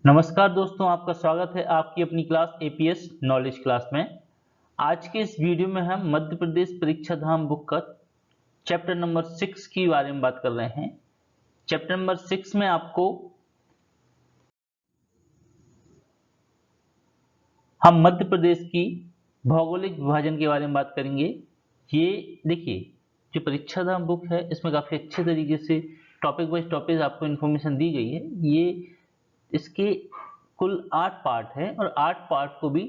नमस्कार दोस्तों, आपका स्वागत है आपकी अपनी क्लास एपीएस नॉलेज क्लास में। आज के इस वीडियो में हम मध्य प्रदेश परीक्षा धाम बुक का चैप्टर नंबर 6 के बारे में बात कर रहे हैं। चैप्टर नंबर 6 में हम मध्य प्रदेश की भौगोलिक विभाजन के बारे में बात करेंगे। ये देखिए, जो परीक्षा धाम बुक है इसमें काफ़ी अच्छे तरीके से टॉपिक वाइज टॉपिक आपको इन्फॉर्मेशन दी गई है। इसके कुल 8 पार्ट हैं और 8 पार्ट को भी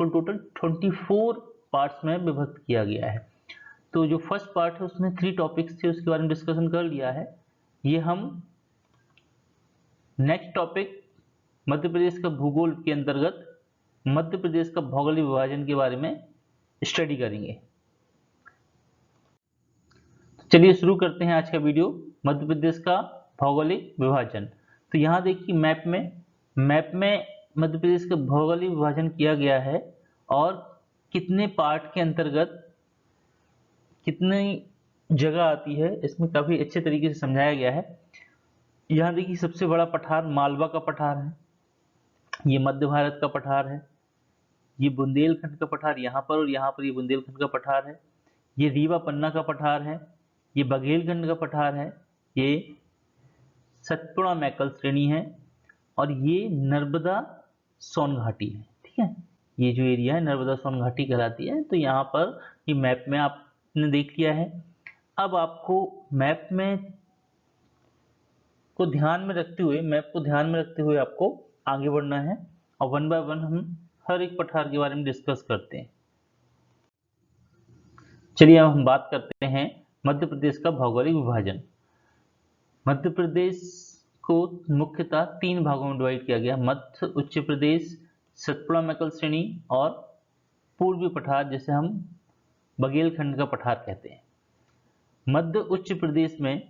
कुल टोटल 24 पार्ट्स में विभक्त किया गया है। तो जो फर्स्ट पार्ट है उसमें 3 टॉपिक्स थे, उसके बारे में डिस्कशन कर लिया है। ये हम नेक्स्ट टॉपिक मध्य प्रदेश का भूगोल के अंतर्गत मध्य प्रदेश का भौगोलिक विभाजन के बारे में स्टडी करेंगे। चलिए शुरू करते हैं आज का वीडियो, मध्य प्रदेश का भौगोलिक विभाजन। तो यहाँ देखिए मैप में मध्य प्रदेश का भौगोलिक विभाजन किया गया है और कितने पार्ट के अंतर्गत कितनी जगह आती है इसमें काफी अच्छे तरीके से समझाया गया है। यहाँ देखिए सबसे बड़ा पठार मालवा का पठार है, ये मध्य भारत का पठार है। ये बुंदेलखंड का पठार यहाँ पर और यहाँ पर ये बुंदेलखंड का पठार है। ये रीवा पन्ना का पठार है, ये बघेलखंड का पठार है, ये सतपुड़ा मैकल श्रेणी है और ये नर्मदा सोन घाटी है। ठीक है, ये जो एरिया है नर्मदा सोन घाटी कहलाती है। तो यहाँ पर ये मैप में आपने देख लिया है। अब आपको मैप को ध्यान में रखते हुए आपको आगे बढ़ना है और वन बाय वन हम हर एक पठार के बारे में डिस्कस करते हैं। चलिए अब हम बात करते हैं मध्य प्रदेश का भौगोलिक विभाजन। मध्य प्रदेश को मुख्यतः 3 भागों में डिवाइड किया गया, मध्य उच्च प्रदेश, सतपुड़ा मैकल श्रेणी और पूर्वी पठार जिसे हम बघेलखंड का पठार कहते हैं। मध्य उच्च प्रदेश में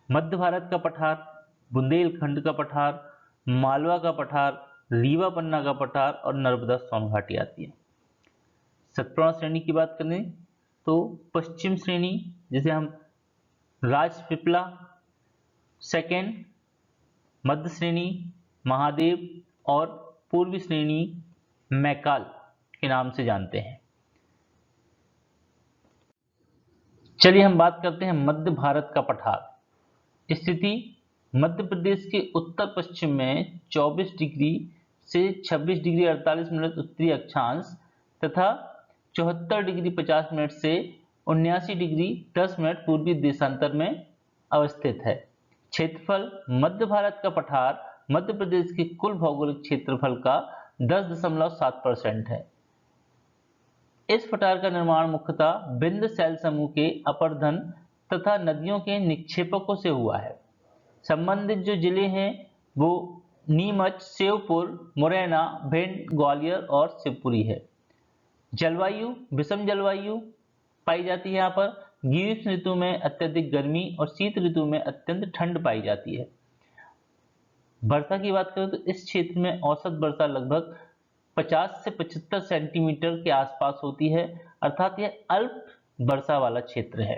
मध्य भारत का पठार, बुंदेलखंड का पठार, मालवा का पठार, रीवा पन्ना का पठार और नर्मदा सोन घाटी आती है। सतपुड़ा श्रेणी की बात करें तो पश्चिम श्रेणी जिसे हम राजपीपला, सेकेंड मध्य श्रेणी महादेव और पूर्वी श्रेणी मैकाल के नाम से जानते हैं। चलिए हम बात करते हैं मध्य भारत का पठार। स्थिति मध्य प्रदेश के उत्तर पश्चिम में 24 डिग्री से 26 डिग्री 48 मिनट उत्तरी अक्षांश तथा 74 डिग्री 50 मिनट से 79 डिग्री 10 मिनट पूर्वी देशांतर में अवस्थित है। क्षेत्रफल मध्य भारत का पठार मध्य प्रदेश के कुल भौगोलिक क्षेत्रफल का 10.7% है। इस पठार का निर्माण मुख्यतः विंध्य शैल समूह के अपर्धन तथा नदियों के निक्षेपकों से हुआ है। संबंधित जो जिले हैं वो नीमच, श्योपुर, मुरैना, भिंड, ग्वालियर और शिवपुरी है। जलवायु विषम जलवायु पाई जाती है। यहाँ पर ग्रीष्म ऋतु में अत्यधिक गर्मी और शीत ऋतु में अत्यंत ठंड पाई जाती है। वर्षा की बात करें तो इस क्षेत्र में औसत वर्षा लगभग 50 से 75 सेंटीमीटर के आसपास होती है, अर्थात यह अल्प वर्षा वाला क्षेत्र है।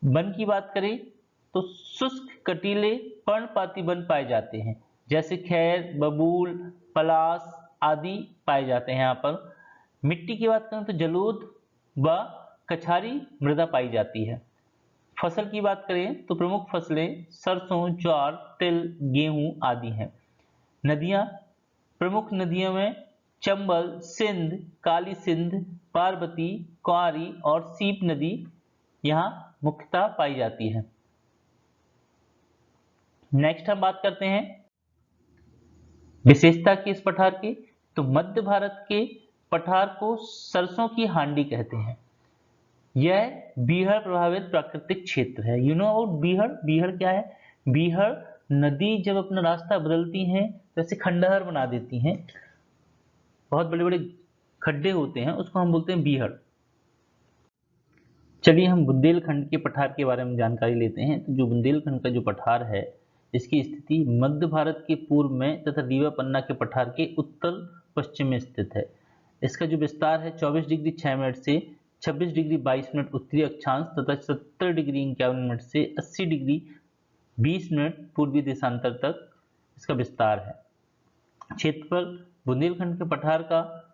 वन की बात करें तो शुष्क कटीले पर्णपाती वन पाए जाते हैं, जैसे खैर, बबूल, पलास आदि पाए जाते हैं। यहाँ पर मिट्टी की बात करें तो जलोढ़ व कछारी मृदा पाई जाती है। फसल की बात करें तो प्रमुख फसलें सरसों, ज्वार, तिल, गेहूं आदि हैं। नदियां प्रमुख नदियों में चंबल, सिंध, काली सिंध, पार्वती, कुंवारी और सीप नदी यहाँ मुख्यतः पाई जाती है। नेक्स्ट हम बात करते हैं विशेषता की इस पठार की। तो मध्य भारत के पठार को सरसों की हांडी कहते हैं। यह बीहड़ प्रभावित प्राकृतिक क्षेत्र है। You know about beehad? बीहड़ क्या है? बीहड़ नदी जब अपना रास्ता बदलती हैं तो ऐसे खंडहर बना देती हैं, बहुत बड़े बड़े खड्डे होते हैं, उसको हम बोलते हैं बीहड़। चलिए हम बुंदेलखंड के पठार के बारे में जानकारी लेते हैं। तो जो बुंदेलखंड का जो पठार है इसकी स्थिति मध्य भारत के पूर्व में तथा रीवा पन्ना के पठार के उत्तर पश्चिम में स्थित है। इसका जो विस्तार है 24 डिग्री 6 मिनट से 26 डिग्री 22 मिनट उत्तरी अक्षांश तथा 70 डिग्री 51 मिनट से 80 डिग्री 20 मिनट पूर्वी देशांतर तक इसका विस्तार है। क्षेत्रफल, बुंदेलखंड के पठार का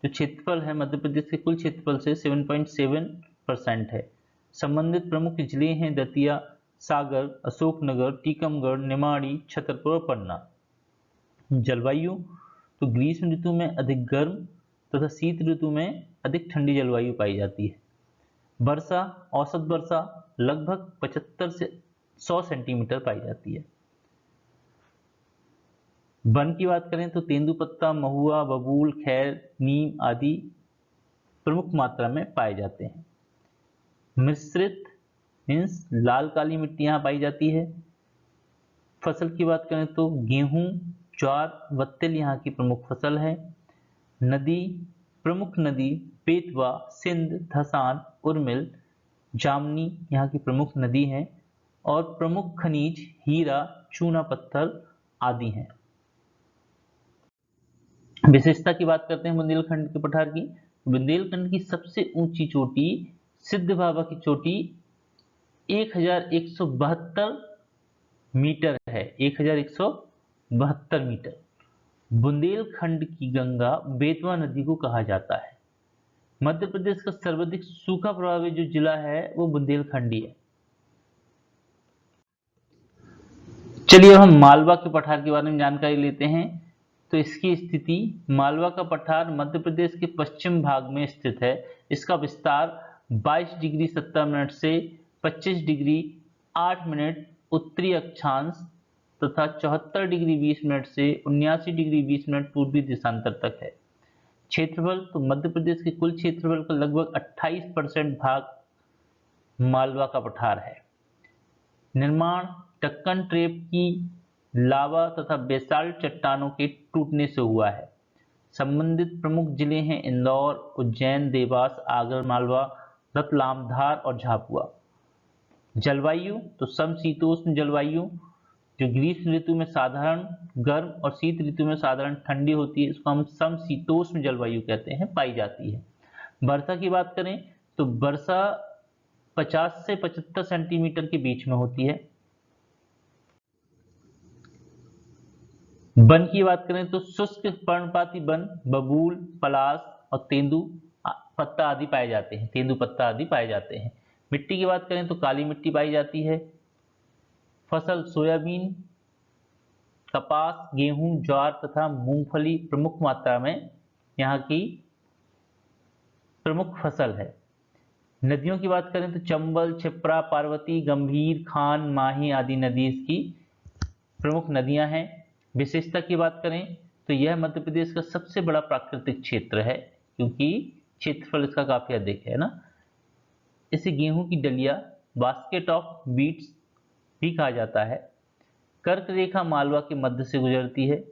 जो क्षेत्रफल है मध्य प्रदेश के कुल क्षेत्रफल से 7.7% है। संबंधित प्रमुख जिले हैं दतिया, सागर, अशोकनगर, टीकमगढ़, निमाड़ी, छतरपुर और पन्ना। जलवायु, तो ग्रीष्म ऋतु में अधिक गर्म तथा शीत ऋतु में अधिक ठंडी जलवायु पाई जाती है। वर्षा, औसत वर्षा लगभग 75 से 100 सेंटीमीटर पाई जाती है। वन की बात करें तो तेंदुपत्ता, महुआ, बबूल, खैर, नीम आदि प्रमुख मात्रा में पाए जाते हैं। मिश्रित मीन्स लाल काली मिट्टी यहाँ पाई जाती है। फसल की बात करें तो गेहूं, ज्वार, वत्तिल यहाँ की प्रमुख फसल है। नदी, प्रमुख नदी बेतवा, सिंध, धसान, उर्मिल, जामनी यहाँ की प्रमुख नदी है और प्रमुख खनिज हीरा, चूना पत्थर आदि हैं। विशेषता की बात करते हैं बुंदेलखंड के पठार की। बुंदेलखंड की सबसे ऊंची चोटी सिद्ध बाबा की चोटी 1172 मीटर है, 1172 मीटर। बुंदेलखंड की गंगा बेतवा नदी को कहा जाता है। मध्य प्रदेश का सर्वाधिक सूखा प्रभावित जो जिला है वो बुंदेलखंड ही है। चलिए हम मालवा के पठार के बारे में जानकारी लेते हैं। तो इसकी स्थिति, मालवा का पठार मध्य प्रदेश के पश्चिम भाग में स्थित है। इसका विस्तार 22 डिग्री 17 मिनट से 25 डिग्री 8 मिनट उत्तरी अक्षांश तथा 74 डिग्री 20 मिनट से 79 डिग्री 20 मिनट पूर्वी देशांतर तक है। क्षेत्रफल, तो मध्य प्रदेश के कुल क्षेत्रफल का लगभग 28% भाग मालवा का पठार है। निर्माण टक्कन ट्रेप की लावा तथा बेसाल्ट चट्टानों के टूटने से हुआ है। संबंधित प्रमुख जिले हैं इंदौर, उज्जैन, देवास, आगर मालवा, रतलाम, धार और झाबुआ। जलवायु, तो समशीतोष्ण जलवायु जो ग्रीष्म ऋतु में साधारण गर्म और शीत ऋतु में साधारण ठंडी होती है, इसको हम समशीतोष्ण जलवायु कहते हैं, पाई जाती है। वर्षा की बात करें तो वर्षा 50 से 75 सेंटीमीटर के बीच में होती है। वन की बात करें तो शुष्क पर्णपाती वन, बबूल, पलाश और तेंदू पत्ता आदि पाए जाते हैं, तेंदू पत्ता आदि पाए जाते हैं। मिट्टी की बात करें तो काली मिट्टी पाई जाती है। फसल सोयाबीन, कपास, गेहूं, ज्वार तथा मूंगफली प्रमुख मात्रा में यहाँ की प्रमुख फसल है। नदियों की बात करें तो चंबल, क्षिप्रा, पार्वती, गंभीर, खान, माही आदि नदी इसकी प्रमुख नदियां हैं। विशेषता की बात करें तो यह मध्य प्रदेश का सबसे बड़ा प्राकृतिक क्षेत्र है, क्योंकि क्षेत्रफल इसका काफी अधिक है ना। इसे गेहूं की डलिया, बास्केट ऑफ बीट्स भी कहा जाता है। कर्क रेखा मालवा के मध्य से गुजरती है,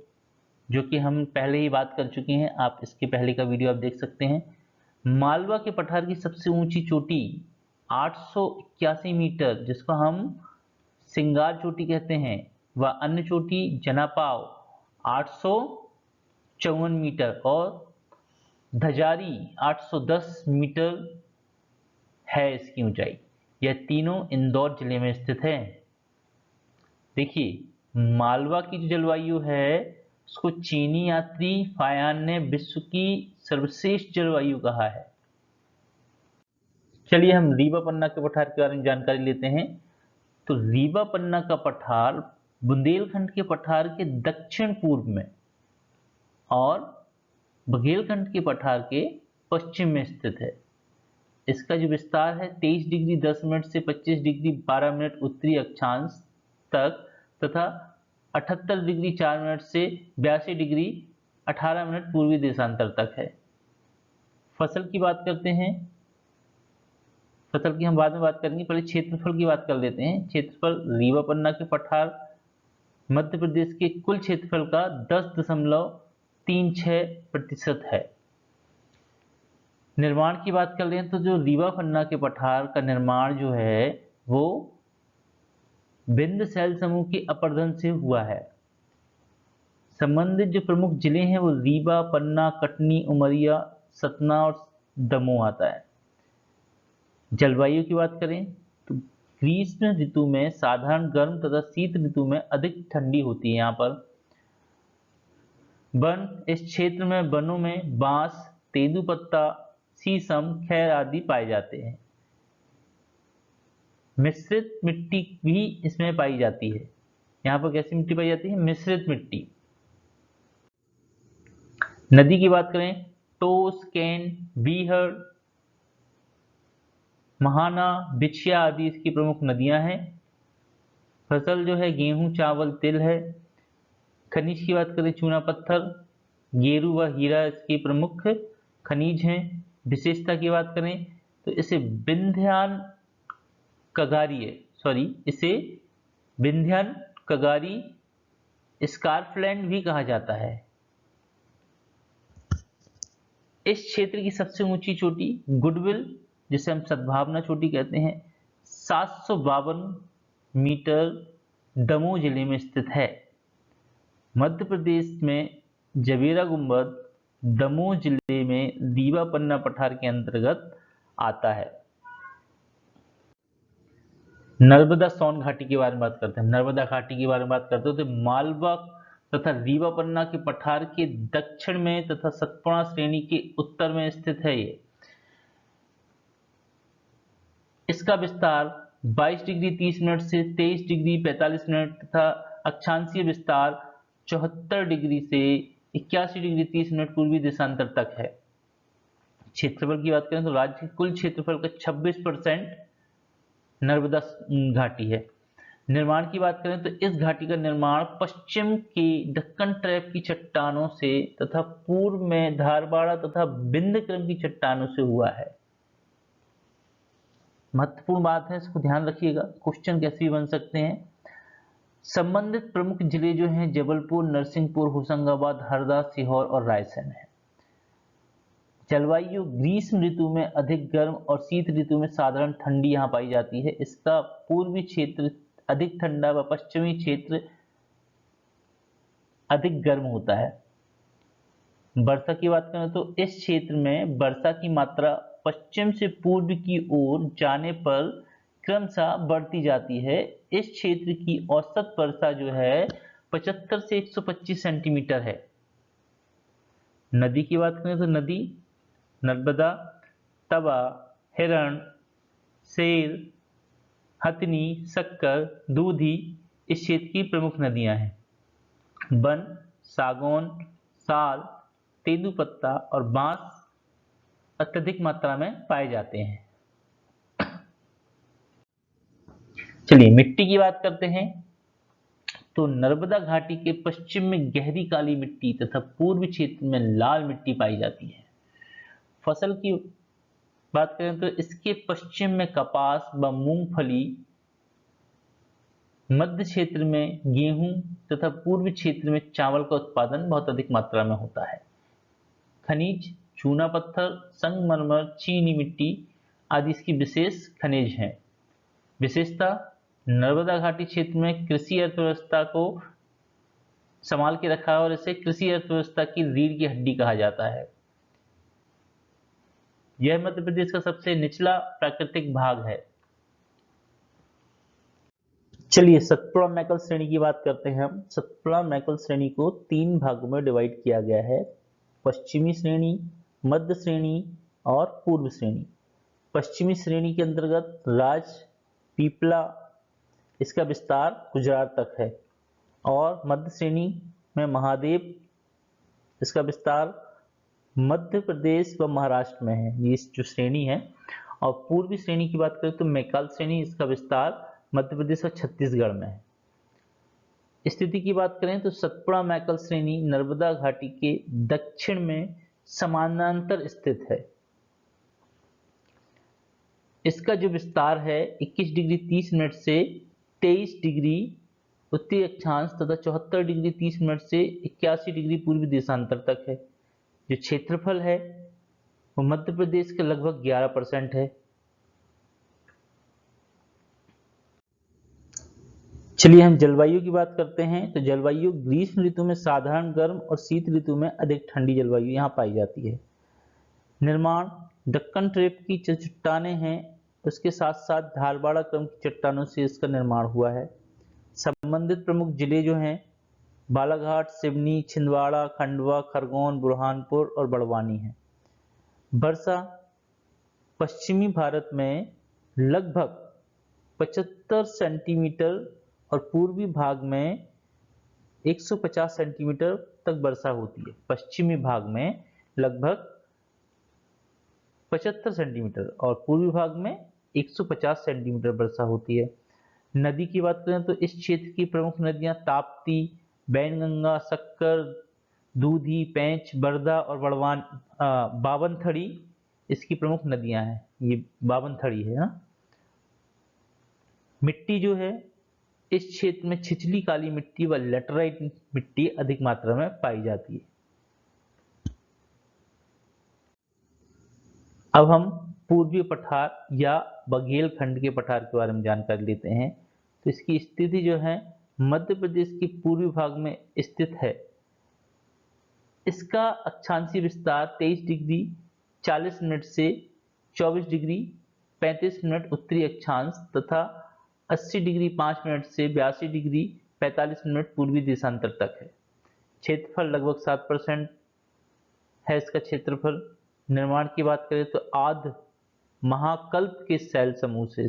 जो कि हम पहले ही बात कर चुके हैं, आप इसके पहले का वीडियो आप देख सकते हैं। मालवा के पठार की सबसे ऊंची चोटी 881 मीटर, जिसको हम सिंगार चोटी कहते हैं, व अन्य चोटी जनापाव 854 मीटर और धजारी 810 मीटर है इसकी ऊंचाई। यह तीनों इंदौर जिले में स्थित है। देखिए मालवा की जो जलवायु है उसको चीनी यात्री फायान ने विश्व की सर्वश्रेष्ठ जलवायु कहा है। चलिए हम रीवा पन्ना के पठार के बारे में जानकारी लेते हैं। तो रीवा पन्ना का पठार बुंदेलखंड के पठार के दक्षिण पूर्व में और बघेलखंड के पठार के पश्चिम में स्थित है। इसका जो विस्तार है 23 डिग्री 10 मिनट से 25 डिग्री 12 मिनट उत्तरी अक्षांश तक तथा 78 डिग्री 4 मिनट से 82 डिग्री 18 मिनट पूर्वी देशांतर तक है। फसल की बात करते हैं, फसल की हम बाद में बात करेंगे, पहले क्षेत्रफल की बात कर लेते हैं। क्षेत्रफल रीवा पन्ना के पठार मध्य प्रदेश के कुल क्षेत्रफल का 10.36% है। निर्माण की बात कर लें तो जो रीवा पन्ना के पठार का निर्माण जो है वो विंध्य शैल समूह के अपरदन से हुआ है। संबंधित जो प्रमुख जिले हैं वो रीवा, पन्ना, कटनी, उमरिया, सतना और दमोह आता है। जलवायु की बात करें तो ग्रीष्म ऋतु में साधारण गर्म तथा शीत ऋतु में अधिक ठंडी होती है। यहाँ पर वन, इस क्षेत्र में वनों में बांस, तेंदुपत्ता, शीशम, खैर आदि पाए जाते हैं। मिश्रित मिट्टी भी इसमें पाई जाती है। यहाँ पर कैसी मिट्टी पाई जाती है? मिश्रित मिट्टी। नदी की बात करें, टोस, केन, बीहड़, महाना, बिछिया आदि इसकी प्रमुख नदियां हैं। फसल जो है गेहूं, चावल, तिल है। खनिज की बात करें, चूना पत्थर, गेरू व हीरा इसकी प्रमुख खनिज हैं। विशेषता की बात करें तो इसे विंध्यन कगारी स्कार्फलैंड भी कहा जाता है। इस क्षेत्र की सबसे ऊंची चोटी गुडविल, जिसे हम सद्भावना चोटी कहते हैं, 752 मीटर दमोह जिले में स्थित है। मध्य प्रदेश में जवेरा गुंबद दमोह जिले में दीवा पन्ना पठार के अंतर्गत आता है। नर्मदा सोन घाटी के बारे में बात करते हैं। नर्मदा घाटी के बारे में बात करते हैं तो मालवा तथा रीवा पन्ना के पठार के दक्षिण में तथा सतपुड़ा श्रेणी के उत्तर में स्थित है। ये इसका विस्तार 22 डिग्री 30 मिनट से 23 डिग्री 45 मिनट तथा अक्षांशीय विस्तार 74 डिग्री से 81 डिग्री 30 मिनट पूर्वी देशांतर तक है। क्षेत्रफल की बात करें तो राज्य के कुल क्षेत्रफल का 26% नर्मदा घाटी है। निर्माण की बात करें तो इस घाटी का निर्माण पश्चिम के दक्कन ट्रैप की चट्टानों से तथा पूर्व में धारवाड़ा तथा विंध्यक्रम की चट्टानों से हुआ है। महत्वपूर्ण बात है, इसको ध्यान रखिएगा, क्वेश्चन कैसे भी बन सकते हैं। संबंधित प्रमुख जिले जो हैं जबलपुर, नरसिंहपुर, होशंगाबाद, हरदा, सीहोर और रायसेन है। जलवायु ग्रीष्म ऋतु में अधिक गर्म और शीत ऋतु में साधारण ठंडी यहाँ पाई जाती है। इसका पूर्वी क्षेत्र अधिक ठंडा व पश्चिमी क्षेत्र अधिक गर्म होता है। वर्षा की बात करें तो इस क्षेत्र में वर्षा की मात्रा पश्चिम से पूर्व की ओर जाने पर क्रमशः बढ़ती जाती है। इस क्षेत्र की औसत वर्षा जो है 75 से 125 सेंटीमीटर है। नदी की बात करें तो नदी नर्मदा, तवा, हिरण, सेर, हथनी, शक्कर, दूधी इस क्षेत्र की प्रमुख नदियां हैं। वन, सागौन, साल, तेंदुपत्ता और बांस अत्यधिक मात्रा में पाए जाते हैं। चलिए मिट्टी की बात करते हैं तो नर्मदा घाटी के पश्चिम में गहरी काली मिट्टी तथा पूर्वी क्षेत्र में लाल मिट्टी पाई जाती है। फसल की बात करें तो इसके पश्चिम में कपास व मूंगफली, मध्य क्षेत्र में गेहूं तथा पूर्वी क्षेत्र में चावल का उत्पादन बहुत अधिक मात्रा में होता है। खनिज चूना पत्थर, संगमरमर, चीनी मिट्टी आदि इसकी विशेष खनिज हैं। विशेषता नर्मदा घाटी क्षेत्र में कृषि अर्थव्यवस्था को संभाल के रखा है और इसे कृषि अर्थव्यवस्था की रीढ़ की हड्डी कहा जाता है। यह मध्य प्रदेश का सबसे निचला प्राकृतिक भाग है। चलिए सतपुड़ा मैकल श्रेणी की बात करते हैं हम। सतपुड़ा मैकल श्रेणी को 3 भागों में डिवाइड किया गया है, पश्चिमी श्रेणी, मध्य श्रेणी और पूर्व श्रेणी। पश्चिमी श्रेणी के अंतर्गत राज पीपला, इसका विस्तार गुजरात तक है, और मध्य श्रेणी में महादेव, इसका विस्तार मध्य प्रदेश व महाराष्ट्र में है, ये जो श्रेणी है। और पूर्वी श्रेणी की बात करें तो मैकल श्रेणी, इसका विस्तार मध्य प्रदेश और छत्तीसगढ़ में है। स्थिति की बात करें तो सतपुड़ा मैकल श्रेणी नर्मदा घाटी के दक्षिण में समानांतर स्थित है। इसका जो विस्तार है 21 डिग्री 30 मिनट से 23 डिग्री उत्तरी अक्षांश तथा 74 डिग्री 30 मिनट से 81 डिग्री पूर्वी देशांतर तक है। जो क्षेत्रफल है वो मध्य प्रदेश के लगभग 11% है। चलिए हम जलवायु की बात करते हैं तो जलवायु ग्रीष्म ऋतु में साधारण गर्म और शीत ऋतु में अधिक ठंडी जलवायु यहाँ पाई जाती है। निर्माण दक्कन ट्रेप की जो चट्टानें हैं उसके साथ साथ धारवाड़ा क्रम की चट्टानों से इसका निर्माण हुआ है। संबंधित प्रमुख जिले जो हैं बालाघाट, सिवनी, छिंदवाड़ा, खंडवा, खरगोन, बुरहानपुर और बड़वानी हैं। वर्षा पश्चिमी भारत में लगभग 75 सेंटीमीटर और पूर्वी भाग में 150 सेंटीमीटर तक वर्षा होती है। पश्चिमी भाग में लगभग 75 सेंटीमीटर और पूर्वी भाग में 150 सेंटीमीटर वर्षा होती है। नदी की बात करें तो इस क्षेत्र की प्रमुख नदियां ताप्ती, बैनगंगा, शक्कर, दूधी, पेंच, बरदा और बावनथड़ी इसकी प्रमुख नदियां हैं। ये बावनथड़ी है ना। मिट्टी जो है इस क्षेत्र में छिछली काली मिट्टी व लेटराइट मिट्टी अधिक मात्रा में पाई जाती है। अब हम पूर्वी पठार या बघेलखंड के पठार के बारे में जानकारी लेते हैं। तो इसकी स्थिति जो है मध्य प्रदेश के पूर्वी भाग में स्थित है। इसका अक्षांशीय विस्तार 23 डिग्री 40 मिनट से 24 डिग्री 35 मिनट उत्तरी अक्षांश तथा 80 डिग्री 5 मिनट से 82 डिग्री 45 मिनट पूर्वी देशांतर तक है। क्षेत्रफल लगभग 7% है इसका क्षेत्रफल। निर्माण की बात करें तो आद्य महाकल्प के शैल समूह से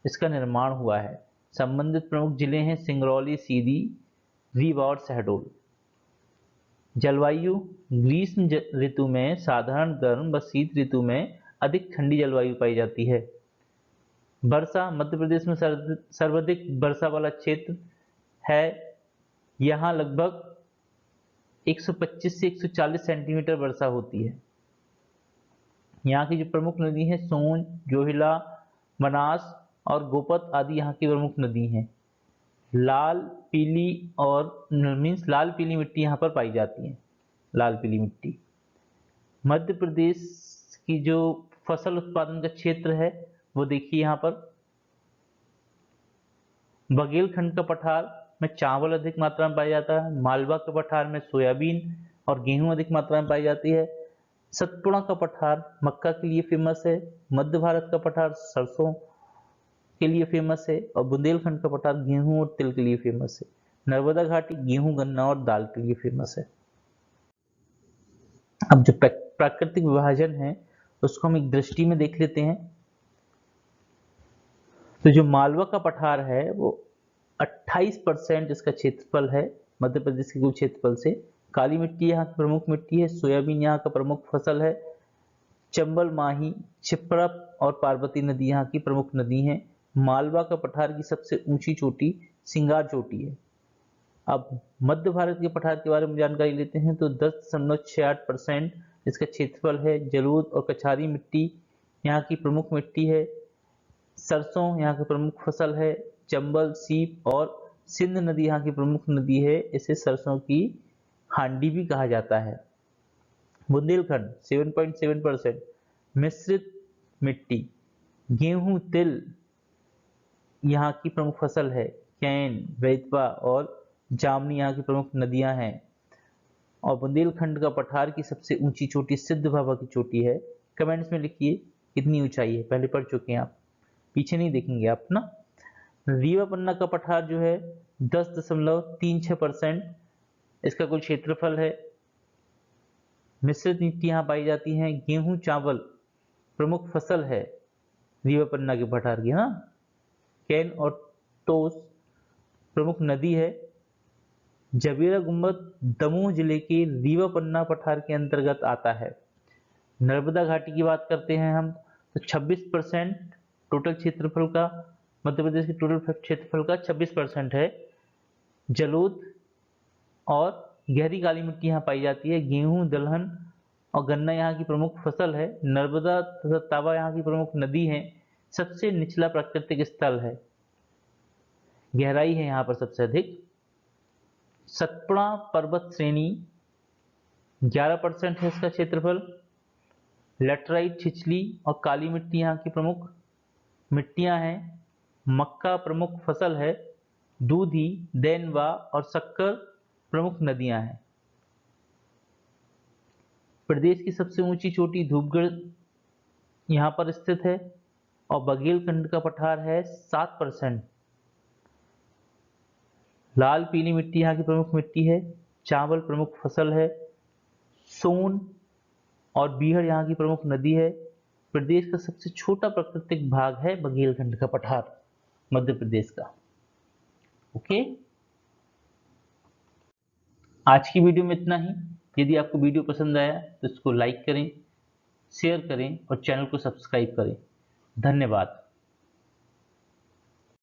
इसका निर्माण हुआ है। संबंधित प्रमुख जिले हैं सिंगरौली, सीधी, रीवा और शहडोल। जलवायु ग्रीष्म ऋतु में साधारण गर्म व शीत ऋतु में अधिक ठंडी जलवायु पाई जाती है। वर्षा मध्य प्रदेश में सर्वाधिक वर्षा वाला क्षेत्र है। यहाँ लगभग 125 से 140 सेंटीमीटर वर्षा होती है। यहाँ की जो प्रमुख नदी है सोन, जोहिला, बनास और गोपत आदि यहाँ की प्रमुख नदी हैं। लाल पीली मिट्टी यहाँ पर पाई जाती है। लाल पीली मिट्टी। मध्य प्रदेश की जो फसल उत्पादन का क्षेत्र है वो देखिए यहाँ पर बघेलखंड का पठार में चावल अधिक मात्रा में पाया जाता है। मालवा के पठार में सोयाबीन और गेहूं अधिक मात्रा में पाई जाती है। सतपुड़ा का पठार मक्का के लिए फेमस है। मध्य भारत का पठार सरसों के लिए फेमस है और बुंदेलखंड का पठार गेहूं और तिल के लिए फेमस है। नर्मदा घाटी गेहूं, गन्ना और दाल के लिए फेमस है। अब जो प्राकृतिक विभाजन है उसको हम एक दृष्टि में देख लेते हैं। तो जो मालवा का पठार है वो 28% इसका क्षेत्रफल है मध्य प्रदेश के कुल क्षेत्रफल से। काली मिट्टी यहाँ की प्रमुख मिट्टी है। सोयाबीन यहाँ का प्रमुख फसल है। चंबल, माही, छिप्रा और पार्वती नदी यहाँ की प्रमुख नदी हैं। मालवा का पठार की सबसे ऊंची चोटी सिंगार चोटी है। अब मध्य भारत के पठार के बारे में जानकारी लेते हैं तो 10.68% इसका क्षेत्रफल है। जलोद और कछारी मिट्टी यहाँ की प्रमुख मिट्टी है। सरसों यहाँ की प्रमुख फसल है। चंबल, सीप और सिंध नदी यहाँ की प्रमुख नदी है। इसे सरसों की हांडी भी कहा जाता है। बुंदेलखंड 7.7% मिश्रित मिट्टी। गेहूं, तिल यहाँ की प्रमुख फसल है। कैन, बेतवा और जामनी यहाँ की प्रमुख नदियां हैं। और बुंदेलखंड का पठार की सबसे ऊंची चोटी सिद्ध बाबा की चोटी है। कमेंट्स में लिखिए कितनी ऊंचाई है, पहले पढ़ चुके हैं आप, पीछे नहीं देखेंगे आप ना। रीवा पन्ना का पठार जो है 10.36% इसका कुल क्षेत्रफल है। मिश्रित मिट्टी यहाँ पाई जाती है। गेहूं, चावल प्रमुख फसल है रीवा पन्ना के पठार की ना। कैन और टोस प्रमुख नदी है। जबीरा गुम्बद दमोह जिले के रीवा पन्ना पठार के अंतर्गत आता है। नर्मदा घाटी की बात करते हैं हम तो 26% टोटल क्षेत्रफल का, मध्य प्रदेश के टोटल क्षेत्रफल का 26% है। जलोद और गहरी काली मिट्टी यहाँ पाई जाती है। गेहूं, दलहन और गन्ना यहाँ की प्रमुख फसल है। नर्मदा तथा तावा यहाँ की प्रमुख नदी है। सबसे निचला प्राकृतिक स्थल है। गहराई है यहाँ पर सबसे अधिक। सतपुड़ा पर्वत श्रेणी 11% है इसका क्षेत्रफल। लेटराइट, छिछली और काली मिट्टी यहाँ की प्रमुख मिट्टियां हैं। मक्का प्रमुख फसल है। दूधी, देनवा और शक्कर प्रमुख नदियां हैं। प्रदेश की सबसे ऊंची चोटी धूपगढ़ यहाँ पर स्थित है। और बघेलखंड का पठार है 7%। लाल पीली मिट्टी यहाँ की प्रमुख मिट्टी है। चावल प्रमुख फसल है। सोन और बीहड़ यहाँ की प्रमुख नदी है। प्रदेश का सबसे छोटा प्राकृतिक भाग है बघेलखंड का पठार, मध्य प्रदेश का। ओके, आज की वीडियो में इतना ही। यदि आपको वीडियो पसंद आया तो इसको लाइक करें, शेयर करें और चैनल को सब्सक्राइब करें। धन्यवाद।